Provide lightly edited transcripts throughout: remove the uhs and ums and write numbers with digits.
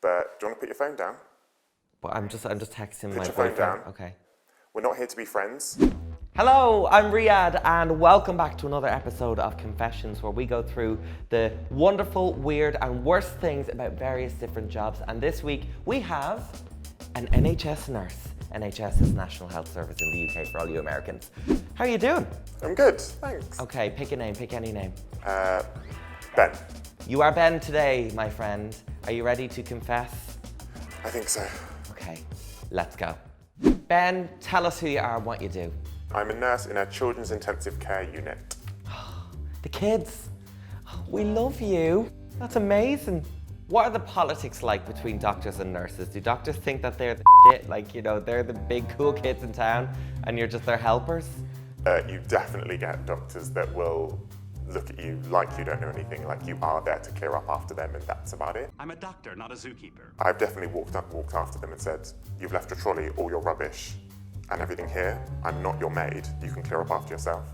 But do you want to put your phone down? But I'm just texting my Put your phone boyfriend. down. Okay. We're not here to be friends. Hello, I'm Riyadh, and welcome back to another episode of Confessions, where we go through the wonderful, weird, and worst things about various different jobs. And this week we have an NHS nurse. NHS is National Health Service in the UK for all you Americans. How are you doing? I'm good, thanks. Okay, pick a name, pick any name. Ben. You are Ben today, my friend. Are you ready to confess? I think so. Okay, let's go. Ben, tell us who you are and what you do. I'm a nurse in a children's intensive care unit. The kids, we love you. That's amazing. What are the politics like between doctors and nurses? Do doctors think that they're the shit, like, you know, they're the big cool kids in town and you're just their helpers? You definitely get doctors that will look at you like you don't know anything, like you are there to clear up after them and that's about it. I'm a doctor, not a zookeeper. I've definitely walked after them and said, you've left a trolley, all your rubbish and everything here. I'm not your maid. You can clear up after yourself.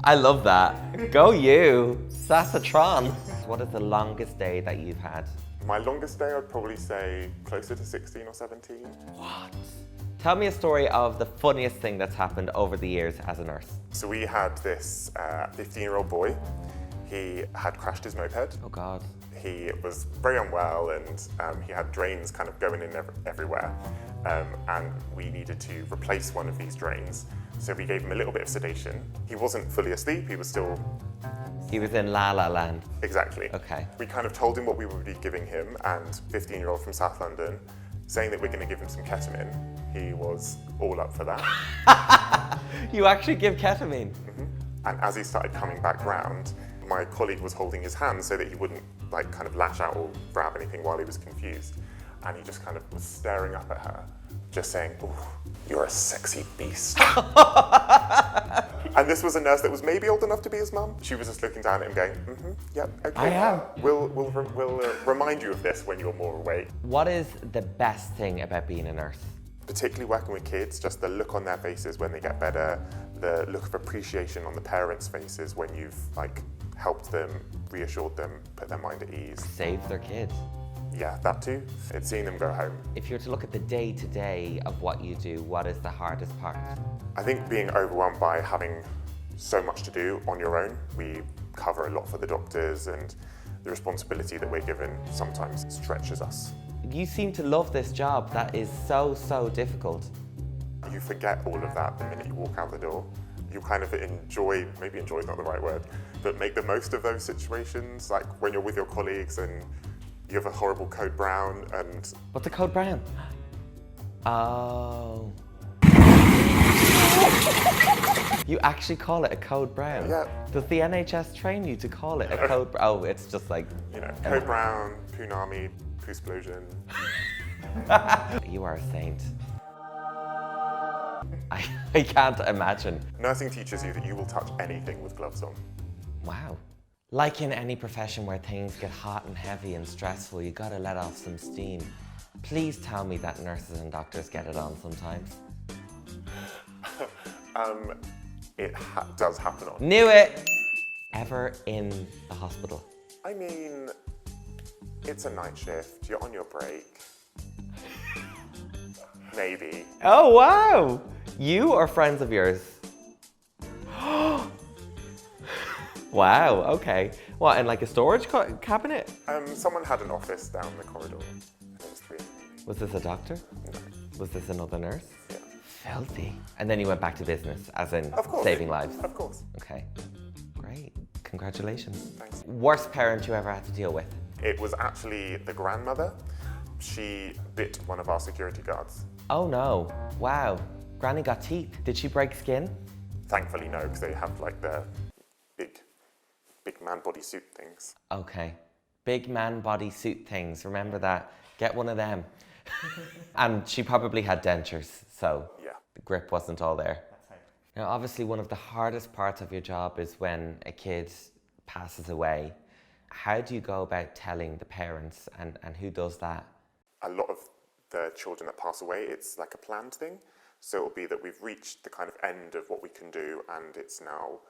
I love that. Go you, Sassatron. What is the longest day that you've had? My longest day, I'd probably say closer to 16 or 17. What? Tell me a story of the funniest thing that's happened over the years as a nurse. So we had this 15-year-old boy. He had crashed his moped. Oh God. He was very unwell and he had drains kind of going in everywhere. And we needed to replace one of these drains. So we gave him a little bit of sedation. He wasn't fully asleep, he was still... He was in La La Land. Exactly. Okay. We kind of told him what we would be giving him, and 15-year-old from South London, saying that we're going to give him some ketamine. He was all up for that. You actually give ketamine? Mm-hmm. And as he started coming back round, my colleague was holding his hand so that he wouldn't like kind of lash out or grab anything while he was confused. And he just kind of was staring up at her, just saying, "Ooh, you're a sexy beast." And this was a nurse that was maybe old enough to be his mum. She was just looking down at him going, yep, okay. I am. We'll remind you of this when you're more awake. What is the best thing about being a nurse? Particularly working with kids, just the look on their faces when they get better, the look of appreciation on the parents' faces when you've like helped them, reassured them, put their mind at ease. Save their kids. Yeah, that too. It's seeing them go home. If you were to look at the day-to-day of what you do, what is the hardest part? I think being overwhelmed by having so much to do on your own. We cover a lot for the doctors and the responsibility that we're given sometimes stretches us. You seem to love this job. That is so, so difficult. You forget all of that the minute you walk out the door. You kind of enjoy, maybe enjoy is not the right word, but make the most of those situations, like when you're with your colleagues and you have a horrible code brown and... What's a code brown? Oh. You actually call it a code brown? Yeah. Does the NHS train you to call it a code brown? Oh, it's just like... You know, code brown, punami, poo-splosion. You are a saint. I can't imagine. Nursing teaches you that you will touch anything with gloves on. Wow. Like in any profession where things get hot and heavy and stressful, you gotta let off some steam. Please tell me that nurses and doctors get it on sometimes. It does happen on. Knew it! Ever in the hospital? I mean, it's a night shift, you're on your break. Maybe. Oh, wow! You or friends of yours? Wow, okay. What, in like a storage cabinet? Someone had an office down the corridor. And it was 3 a.m. Was this a doctor? No. Was this another nurse? Yeah. Filthy. And then you went back to business, as in Of course. saving lives? Of course. Okay, great. Congratulations. Thanks. Worst parent you ever had to deal with? It was actually the grandmother. She bit one of our security guards. Oh no, wow. Granny got teeth. Did she break skin? Thankfully no, because they have like the big man bodysuit things. Okay, big man bodysuit things, remember that. Get one of them. And she probably had dentures, so Yeah. the grip wasn't all there. Now obviously one of the hardest parts of your job is when a kid passes away. How do you go about telling the parents and who does that? A lot of the children that pass away, it's like a planned thing. So it'll be that we've reached the kind of end of what we can do and it's now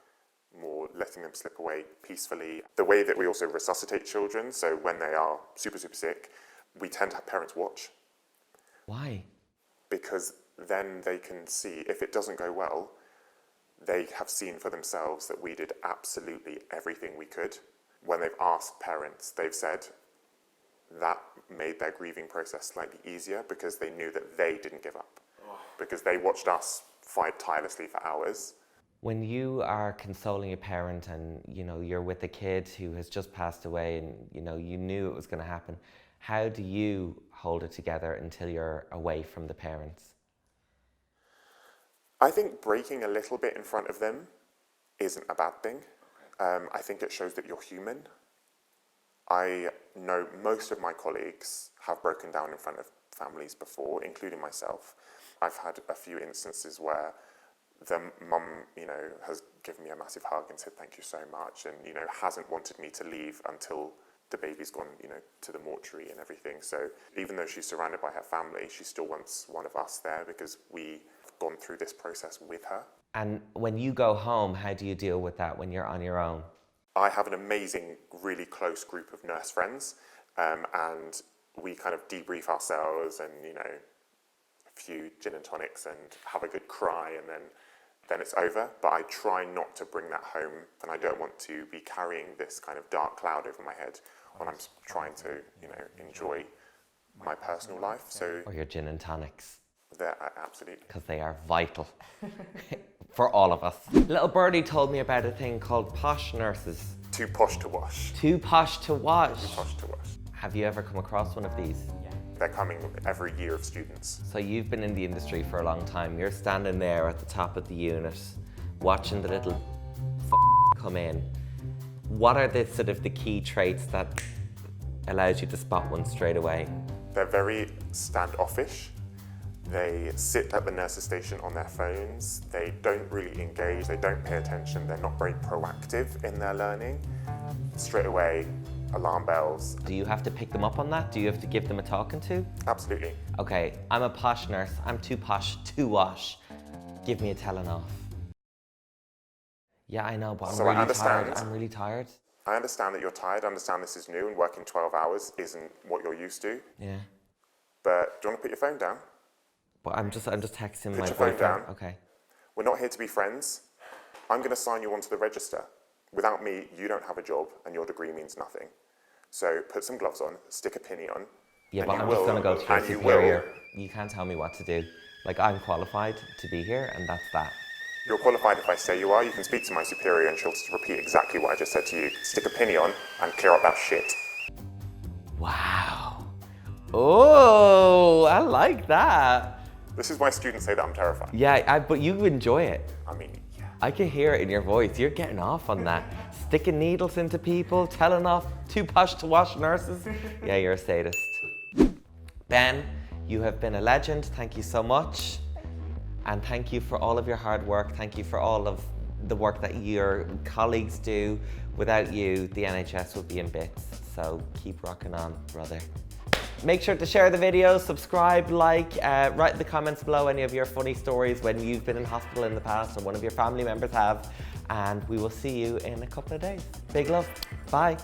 more letting them slip away peacefully. The way that we also resuscitate children, so when they are super, super sick, we tend to have parents watch. Why? Because then they can see, if it doesn't go well, they have seen for themselves that we did absolutely everything we could. When they've asked parents, they've said that made their grieving process slightly easier because they knew that they didn't give up. Because they watched us fight tirelessly for hours. When you are consoling a parent and you're with a kid who has just passed away and you knew it was going to happen, how do you hold it together until you're away from the parents? I think breaking a little bit in front of them isn't a bad thing. I think it shows that you're human. I know most of my colleagues have broken down in front of families before, including myself. I've had a few instances where the mum, has given me a massive hug and said thank you so much, and hasn't wanted me to leave until the baby's gone, to the mortuary and everything. So even though she's surrounded by her family, she still wants one of us there because we've gone through this process with her. And when you go home, how do you deal with that when you're on your own? I have an amazing, really close group of nurse friends, and we kind of debrief ourselves and, a few gin and tonics and have a good cry, and then it's over. But I try not to bring that home, and I don't want to be carrying this kind of dark cloud over my head when I'm trying to, enjoy my personal life. So, Or your gin and tonics. Absolutely. Because they are vital for all of us. Little birdie told me about a thing called posh nurses. Too posh to wash. Too posh to wash. Too posh to wash. Have you ever come across one of these? They're coming every year of students. So you've been in the industry for a long time. You're standing there at the top of the unit, watching the little come in. What are the sort of the key traits that allows you to spot one straight away? They're very standoffish. They sit at the nurse's station on their phones. They don't really engage. They don't pay attention. They're not very proactive in their learning. Straight away, alarm bells. Do you have to pick them up on that? Do you have to give them a talking to? Absolutely. Okay, I'm a posh nurse. I'm too posh to wash. Give me a telling off. Yeah, I know, but I'm really tired. I'm really tired. I understand that you're tired. I understand this is new and working 12 hours isn't what you're used to. Yeah. But do you want to put your phone down? But I'm just texting my Put your phone boyfriend. down. Okay. We're not here to be friends. I'm going to sign you onto the register. Without me, you don't have a job and your degree means nothing. So put some gloves on, stick a pinny on. Yeah, but I'm just going to go to your superior. You can't tell me what to do. Like, I'm qualified to be here, and that's that. You're qualified if I say you are. You can speak to my superior and she'll repeat exactly what I just said to you. Stick a pinny on and clear up that shit. Wow. Oh, I like that. This is why students say that I'm terrified. Yeah, but you enjoy it. I mean, yeah. I can hear it in your voice. You're getting off on that. Sticking needles into people, telling off too posh to wash nurses. Yeah, you're a sadist. Ben, you have been a legend. Thank you so much. And thank you for all of your hard work. Thank you for all of the work that your colleagues do. Without you, the NHS would be in bits. So keep rocking on, brother. Make sure to share the video, subscribe, like, write in the comments below any of your funny stories when you've been in hospital in the past or one of your family members have. And we will see you in a couple of days. Big love. Bye.